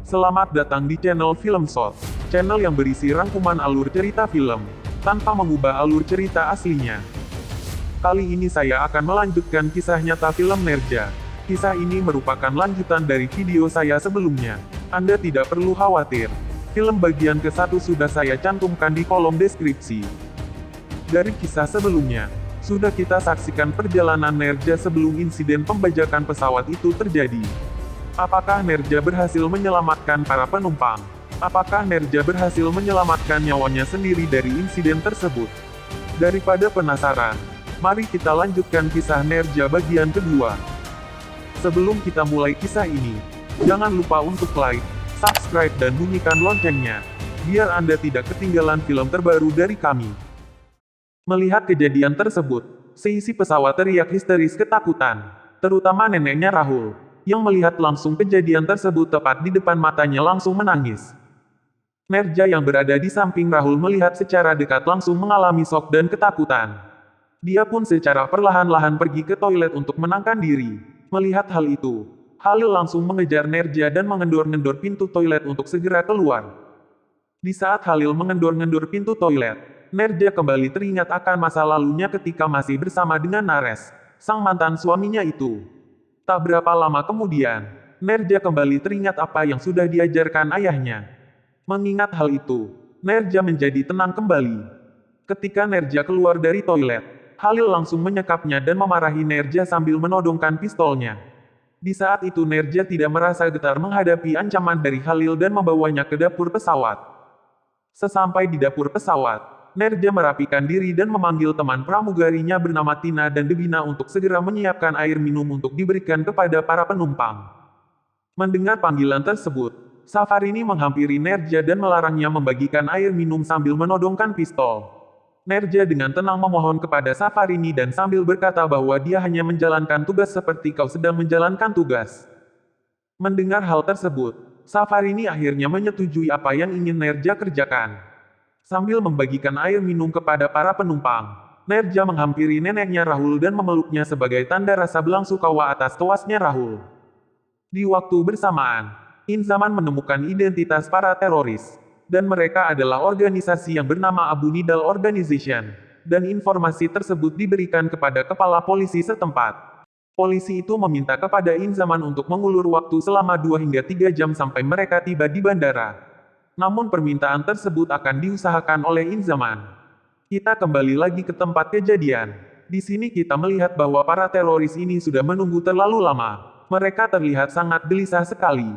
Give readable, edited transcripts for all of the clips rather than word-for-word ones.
Selamat datang di channel Film Shot, channel yang berisi rangkuman alur cerita film, tanpa mengubah alur cerita aslinya. Kali ini saya akan melanjutkan kisah nyata film Nerja. Kisah ini merupakan lanjutan dari video saya sebelumnya. Anda tidak perlu khawatir. Film bagian ke-1 sudah saya cantumkan di kolom deskripsi. Dari kisah sebelumnya, sudah kita saksikan perjalanan Nerja sebelum insiden pembajakan pesawat itu terjadi. Apakah Nerja berhasil menyelamatkan para penumpang? Apakah Nerja berhasil menyelamatkan nyawanya sendiri dari insiden tersebut? Daripada penasaran, mari kita lanjutkan kisah Nerja bagian kedua. Sebelum kita mulai kisah ini, jangan lupa untuk like, subscribe dan bunyikan loncengnya, biar Anda tidak ketinggalan film terbaru dari kami. Melihat kejadian tersebut, seisi pesawat teriak histeris ketakutan, terutama neneknya Rahul, yang melihat langsung kejadian tersebut tepat di depan matanya langsung menangis. Nerja yang berada di samping Rahul melihat secara dekat langsung mengalami shock dan ketakutan. Dia pun secara perlahan-lahan pergi ke toilet untuk menenangkan diri. Melihat hal itu, Halil langsung mengejar Nerja dan mengendor-ngendor pintu toilet untuk segera keluar. Di saat Halil mengendor-ngendor pintu toilet, Nerja kembali teringat akan masa lalunya ketika masih bersama dengan Nares, sang mantan suaminya itu. Tak berapa lama kemudian, Nerja kembali teringat apa yang sudah diajarkan ayahnya. Mengingat hal itu, Nerja menjadi tenang kembali. Ketika Nerja keluar dari toilet, Halil langsung menyekapnya dan memarahi Nerja sambil menodongkan pistolnya. Di saat itu Nerja tidak merasa getar menghadapi ancaman dari Halil dan membawanya ke dapur pesawat. Sesampai di dapur pesawat, Nerja merapikan diri dan memanggil teman pramugarinya bernama Tina dan Devina untuk segera menyiapkan air minum untuk diberikan kepada para penumpang. Mendengar panggilan tersebut, Safarini menghampiri Nerja dan melarangnya membagikan air minum sambil menodongkan pistol. Nerja dengan tenang memohon kepada Safarini dan sambil berkata bahwa dia hanya menjalankan tugas seperti kau sedang menjalankan tugas. Mendengar hal tersebut, Safarini akhirnya menyetujui apa yang ingin Nerja kerjakan. Sambil membagikan air minum kepada para penumpang, Nerja menghampiri neneknya Rahul dan memeluknya sebagai tanda rasa belasungkawa atas tewasnya Rahul. Di waktu bersamaan, Inzaman menemukan identitas para teroris, dan mereka adalah organisasi yang bernama Abu Nidal Organization, dan informasi tersebut diberikan kepada kepala polisi setempat. Polisi itu meminta kepada Inzaman untuk mengulur waktu selama 2 hingga 3 jam sampai mereka tiba di bandara. Namun permintaan tersebut akan diusahakan oleh Inzaman. Kita kembali lagi ke tempat kejadian. Di sini kita melihat bahwa para teroris ini sudah menunggu terlalu lama. Mereka terlihat sangat gelisah sekali.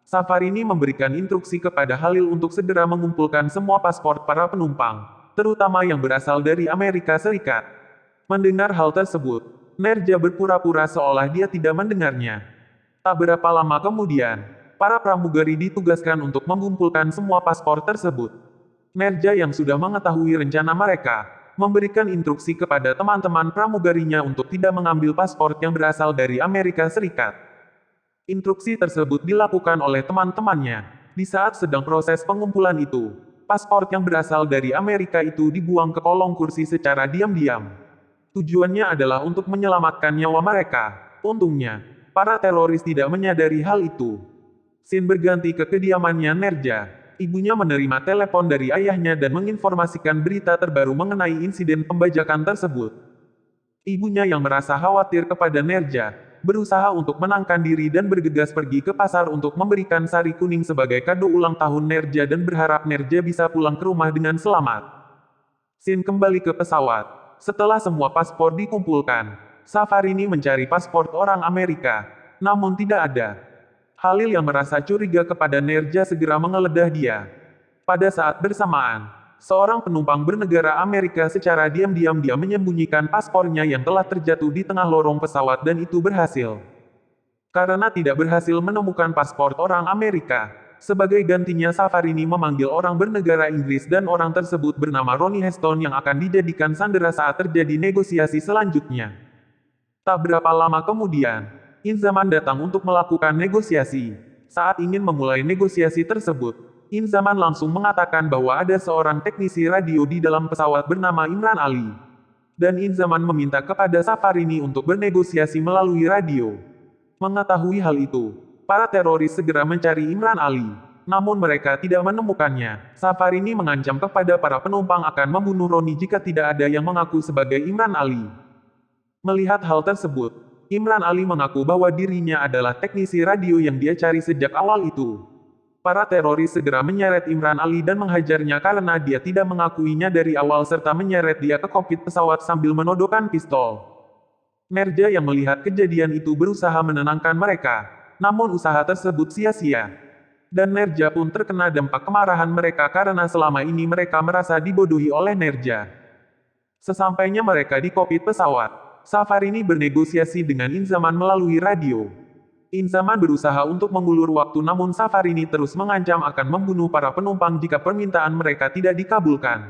Safarini memberikan instruksi kepada Halil untuk segera mengumpulkan semua paspor para penumpang, terutama yang berasal dari Amerika Serikat. Mendengar hal tersebut, Nerja berpura-pura seolah dia tidak mendengarnya. Tak berapa lama kemudian, para pramugari ditugaskan untuk mengumpulkan semua paspor tersebut. Nerja yang sudah mengetahui rencana mereka, memberikan instruksi kepada teman-teman pramugarinya untuk tidak mengambil paspor yang berasal dari Amerika Serikat. Instruksi tersebut dilakukan oleh teman-temannya. Di saat sedang proses pengumpulan itu, paspor yang berasal dari Amerika itu dibuang ke kolong kursi secara diam-diam. Tujuannya adalah untuk menyelamatkan nyawa mereka. Untungnya, para teroris tidak menyadari hal itu. Scene berganti ke kediamannya Nerja. Ibunya menerima telepon dari ayahnya dan menginformasikan berita terbaru mengenai insiden pembajakan tersebut. Ibunya yang merasa khawatir kepada Nerja, berusaha untuk menenangkan diri dan bergegas pergi ke pasar untuk memberikan sari kuning sebagai kado ulang tahun Nerja dan berharap Nerja bisa pulang ke rumah dengan selamat. Scene kembali ke pesawat. Setelah semua paspor dikumpulkan, Safarini mencari paspor orang Amerika, namun tidak ada. Halil yang merasa curiga kepada Nerja segera menggeledah dia. Pada saat bersamaan, seorang penumpang bernegara Amerika secara diam-diam dia menyembunyikan paspornya yang telah terjatuh di tengah lorong pesawat dan itu berhasil. Karena tidak berhasil menemukan paspor orang Amerika, sebagai gantinya Safarini memanggil orang bernegara Inggris dan orang tersebut bernama Ronnie Heston yang akan dijadikan sandera saat terjadi negosiasi selanjutnya. Tak berapa lama kemudian, Inzaman datang untuk melakukan negosiasi. Saat ingin memulai negosiasi tersebut, Inzaman langsung mengatakan bahwa ada seorang teknisi radio di dalam pesawat bernama Imran Ali. Dan Inzaman meminta kepada Safarini untuk bernegosiasi melalui radio. Mengetahui hal itu, Para teroris segera mencari Imran Ali. Namun mereka tidak menemukannya. Safarini mengancam kepada para penumpang akan membunuh Roni jika tidak ada yang mengaku sebagai Imran Ali. Melihat hal tersebut, Imran Ali mengaku bahwa dirinya adalah teknisi radio yang dia cari sejak awal itu. Para teroris segera menyeret Imran Ali dan menghajarnya karena dia tidak mengakuinya dari awal serta menyeret dia ke kokpit pesawat sambil menodongkan pistol. Nerja yang melihat kejadian itu berusaha menenangkan mereka, namun usaha tersebut sia-sia. Dan Nerja pun terkena dampak kemarahan mereka karena selama ini mereka merasa dibodohi oleh Nerja. Sesampainya mereka di kokpit pesawat, Safarini bernegosiasi dengan Inzaman melalui radio. Inzaman berusaha untuk mengulur waktu namun Safarini terus mengancam akan membunuh para penumpang jika permintaan mereka tidak dikabulkan.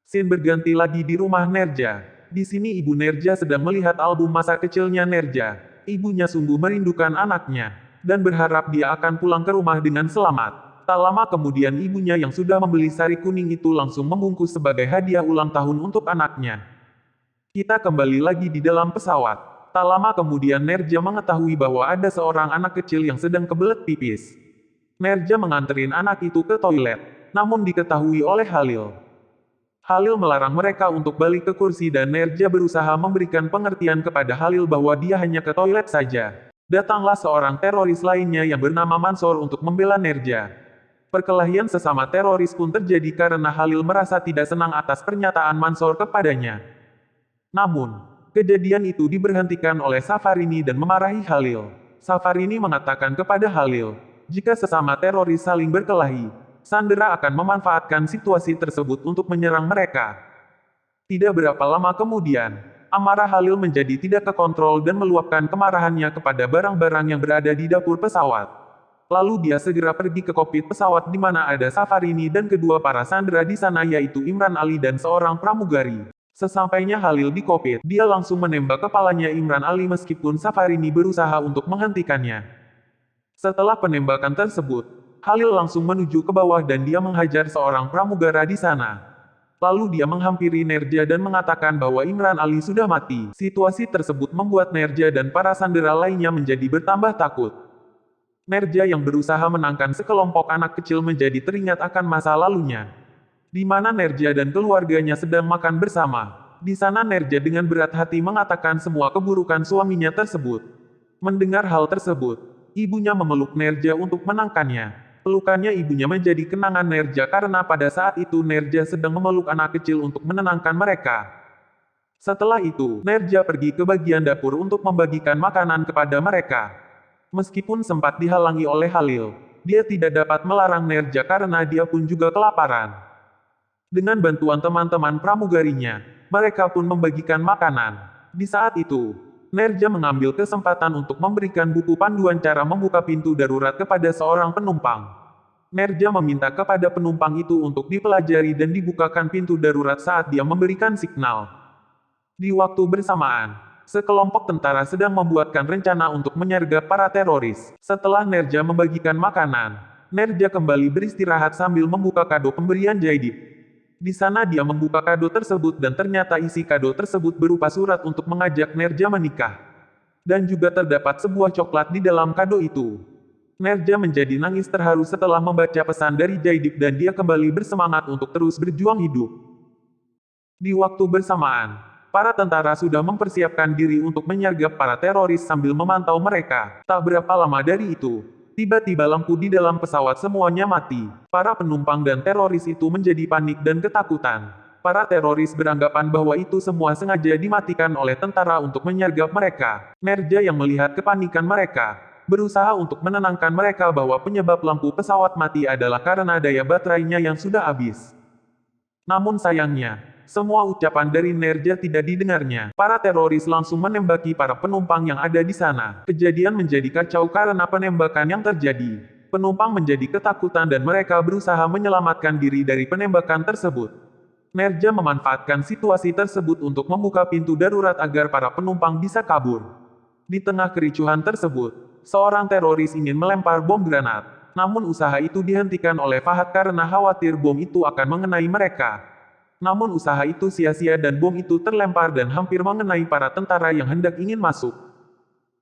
Scene berganti lagi di rumah Nerja. Di sini ibu Nerja sedang melihat album masa kecilnya Nerja. Ibunya sungguh merindukan anaknya, dan berharap dia akan pulang ke rumah dengan selamat. Tak lama kemudian ibunya yang sudah membeli sari kuning itu langsung membungkus sebagai hadiah ulang tahun untuk anaknya. Kita kembali lagi di dalam pesawat. Tak lama kemudian Nerja mengetahui bahwa ada seorang anak kecil yang sedang kebelet pipis. Nerja menganterin anak itu ke toilet, namun diketahui oleh Halil. Halil melarang mereka untuk balik ke kursi dan Nerja berusaha memberikan pengertian kepada Halil bahwa dia hanya ke toilet saja. Datanglah seorang teroris lainnya yang bernama Mansor untuk membela Nerja. Perkelahian sesama teroris pun terjadi karena Halil merasa tidak senang atas pernyataan Mansor kepadanya. Namun, kejadian itu diberhentikan oleh Safarini dan memarahi Halil. Safarini mengatakan kepada Halil, jika sesama teroris saling berkelahi, Sandera akan memanfaatkan situasi tersebut untuk menyerang mereka. Tidak berapa lama kemudian, amarah Halil menjadi tidak kekontrol dan meluapkan kemarahannya kepada barang-barang yang berada di dapur pesawat. Lalu dia segera pergi ke kokpit pesawat di mana ada Safarini dan kedua para sandera di sana yaitu Imran Ali dan seorang pramugari. Sesampainya Halil di kokpit, dia langsung menembak kepalanya Imran Ali meskipun Safarini berusaha untuk menghentikannya. Setelah penembakan tersebut, Halil langsung menuju ke bawah dan dia menghajar seorang pramugara di sana. Lalu dia menghampiri Nerja dan mengatakan bahwa Imran Ali sudah mati. Situasi tersebut membuat Nerja dan para sandera lainnya menjadi bertambah takut. Nerja yang berusaha menangkan sekelompok anak kecil menjadi teringat akan masa lalunya, di mana Nerja dan keluarganya sedang makan bersama. Di sana Nerja dengan berat hati mengatakan semua keburukan suaminya tersebut. Mendengar hal tersebut, ibunya memeluk Nerja untuk menangkannya. Pelukannya ibunya menjadi kenangan Nerja karena pada saat itu Nerja sedang memeluk anak kecil untuk menenangkan mereka. Setelah itu, Nerja pergi ke bagian dapur untuk membagikan makanan kepada mereka. Meskipun sempat dihalangi oleh Halil, dia tidak dapat melarang Nerja karena dia pun juga kelaparan. Dengan bantuan teman-teman pramugarinya, mereka pun membagikan makanan. Di saat itu, Nerja mengambil kesempatan untuk memberikan buku panduan cara membuka pintu darurat kepada seorang penumpang. Nerja meminta kepada penumpang itu untuk dipelajari dan dibukakan pintu darurat saat dia memberikan signal. Di waktu bersamaan, sekelompok tentara sedang membuatkan rencana untuk menyergap para teroris. Setelah Nerja membagikan makanan, Nerja kembali beristirahat sambil membuka kado pemberian Jaidib. Di sana dia membuka kado tersebut dan ternyata isi kado tersebut berupa surat untuk mengajak Nerja menikah. Dan juga terdapat sebuah coklat di dalam kado itu. Nerja menjadi nangis terharu setelah membaca pesan dari Jaidib dan dia kembali bersemangat untuk terus berjuang hidup. Di waktu bersamaan, para tentara sudah mempersiapkan diri untuk menyergap para teroris sambil memantau mereka. Tak berapa lama dari itu, tiba-tiba lampu di dalam pesawat semuanya mati. Para penumpang dan teroris itu menjadi panik dan ketakutan. Para teroris beranggapan bahwa itu semua sengaja dimatikan oleh tentara untuk menyergap mereka. Nerja yang melihat kepanikan mereka, berusaha untuk menenangkan mereka bahwa penyebab lampu pesawat mati adalah karena daya baterainya yang sudah habis. Namun sayangnya, semua ucapan dari Nerja tidak didengarnya. Para teroris langsung menembaki para penumpang yang ada di sana. Kejadian menjadi kacau karena penembakan yang terjadi. Penumpang menjadi ketakutan dan mereka berusaha menyelamatkan diri dari penembakan tersebut. Nerja memanfaatkan situasi tersebut untuk membuka pintu darurat agar para penumpang bisa kabur. Di tengah kericuhan tersebut, seorang teroris ingin melempar bom granat. Namun usaha itu dihentikan oleh Fahad karena khawatir bom itu akan mengenai mereka. Namun usaha itu sia-sia dan bom itu terlempar dan hampir mengenai para tentara yang hendak ingin masuk.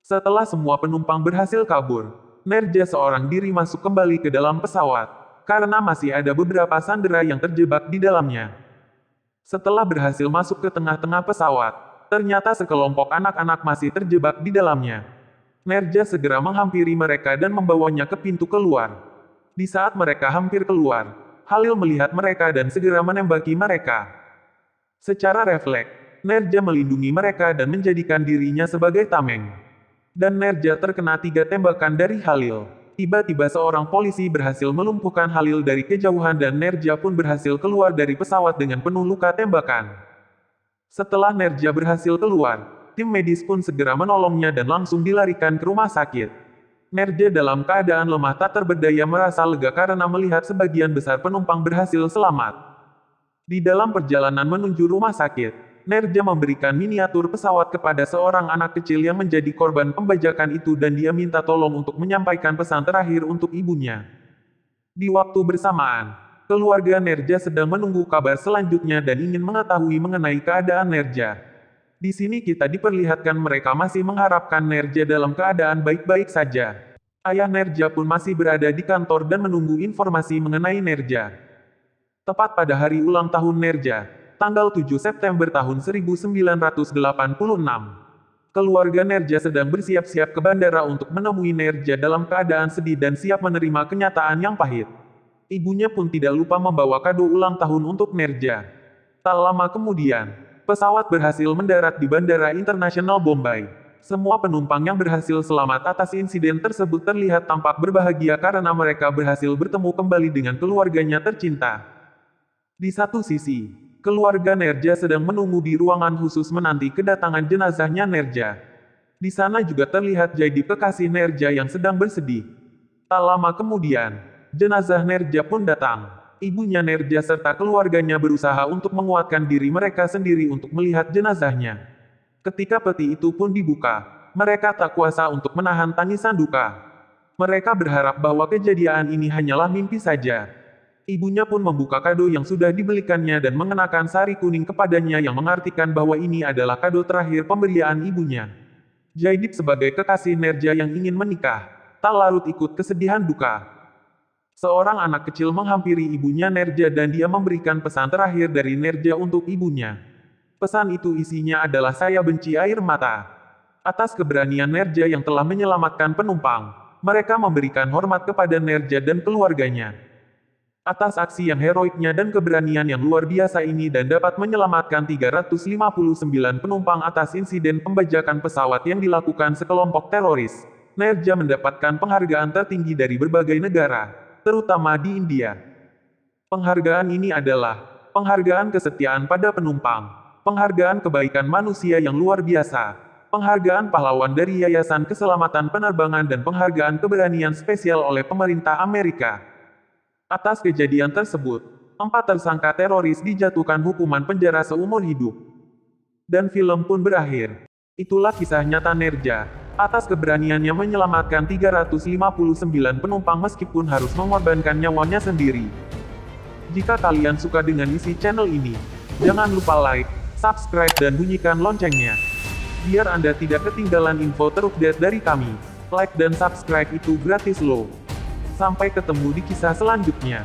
Setelah semua penumpang berhasil kabur, Nerja seorang diri masuk kembali ke dalam pesawat, karena masih ada beberapa sandera yang terjebak di dalamnya. Setelah berhasil masuk ke tengah-tengah pesawat, ternyata sekelompok anak-anak masih terjebak di dalamnya. Nerja segera menghampiri mereka dan membawanya ke pintu keluar. Di saat mereka hampir keluar, Halil melihat mereka dan segera menembaki mereka. Secara refleks, Nerja melindungi mereka dan menjadikan dirinya sebagai tameng. Dan Nerja terkena 3 tembakan dari Halil. Tiba-tiba seorang polisi berhasil melumpuhkan Halil dari kejauhan dan Nerja pun berhasil keluar dari pesawat dengan penuh luka tembakan. Setelah Nerja berhasil keluar, tim medis pun segera menolongnya dan langsung dilarikan ke rumah sakit. Nerja dalam keadaan lemah tak terberdaya merasa lega karena melihat sebagian besar penumpang berhasil selamat. Di dalam perjalanan menuju rumah sakit, Nerja memberikan miniatur pesawat kepada seorang anak kecil yang menjadi korban pembajakan itu dan dia minta tolong untuk menyampaikan pesan terakhir untuk ibunya. Di waktu bersamaan, keluarga Nerja sedang menunggu kabar selanjutnya dan ingin mengetahui mengenai keadaan Nerja. Di sini kita diperlihatkan mereka masih mengharapkan Nerja dalam keadaan baik-baik saja. Ayah Nerja pun masih berada di kantor dan menunggu informasi mengenai Nerja. Tepat pada hari ulang tahun Nerja, tanggal 7 September tahun 1986. Keluarga Nerja sedang bersiap-siap ke bandara untuk menemui Nerja dalam keadaan sedih dan siap menerima kenyataan yang pahit. Ibunya pun tidak lupa membawa kado ulang tahun untuk Nerja. Tak lama kemudian, pesawat berhasil mendarat di Bandara Internasional Bombay. Semua penumpang yang berhasil selamat atas insiden tersebut terlihat tampak berbahagia karena mereka berhasil bertemu kembali dengan keluarganya tercinta. Di satu sisi, keluarga Nerja sedang menunggu di ruangan khusus menanti kedatangan jenazahnya Nerja. Di sana juga terlihat Jaidip kekasih Nerja yang sedang bersedih. Tak lama kemudian, jenazah Nerja pun datang. Ibunya Nerja serta keluarganya berusaha untuk menguatkan diri mereka sendiri untuk melihat jenazahnya. Ketika peti itu pun dibuka, mereka tak kuasa untuk menahan tangisan duka. Mereka berharap bahwa kejadian ini hanyalah mimpi saja. Ibunya pun membuka kado yang sudah dibelikannya dan mengenakan sari kuning kepadanya yang mengartikan bahwa ini adalah kado terakhir pemberian ibunya. Jaidip sebagai kekasih Nerja yang ingin menikah, tak larut ikut kesedihan duka. Seorang anak kecil menghampiri ibunya Nerja dan dia memberikan pesan terakhir dari Nerja untuk ibunya. Pesan itu isinya adalah saya benci air mata. Atas keberanian Nerja yang telah menyelamatkan penumpang, mereka memberikan hormat kepada Nerja dan keluarganya. Atas aksi yang heroiknya dan keberanian yang luar biasa ini dan dapat menyelamatkan 359 penumpang atas insiden pembajakan pesawat yang dilakukan sekelompok teroris, Nerja mendapatkan penghargaan tertinggi dari berbagai negara, terutama di India. Penghargaan ini adalah penghargaan kesetiaan pada penumpang, penghargaan kebaikan manusia yang luar biasa, penghargaan pahlawan dari Yayasan Keselamatan Penerbangan dan penghargaan keberanian spesial oleh pemerintah Amerika. Atas kejadian tersebut, 4 tersangka teroris dijatuhkan hukuman penjara seumur hidup. Dan film pun berakhir. Itulah kisah nyata Nerja, atas keberaniannya menyelamatkan 359 penumpang meskipun harus mengorbankan nyawanya sendiri. Jika kalian suka dengan isi channel ini, jangan lupa like, subscribe dan bunyikan loncengnya. Biar Anda tidak ketinggalan info terupdate dari kami. Like dan subscribe itu gratis loh. Sampai ketemu di kisah selanjutnya.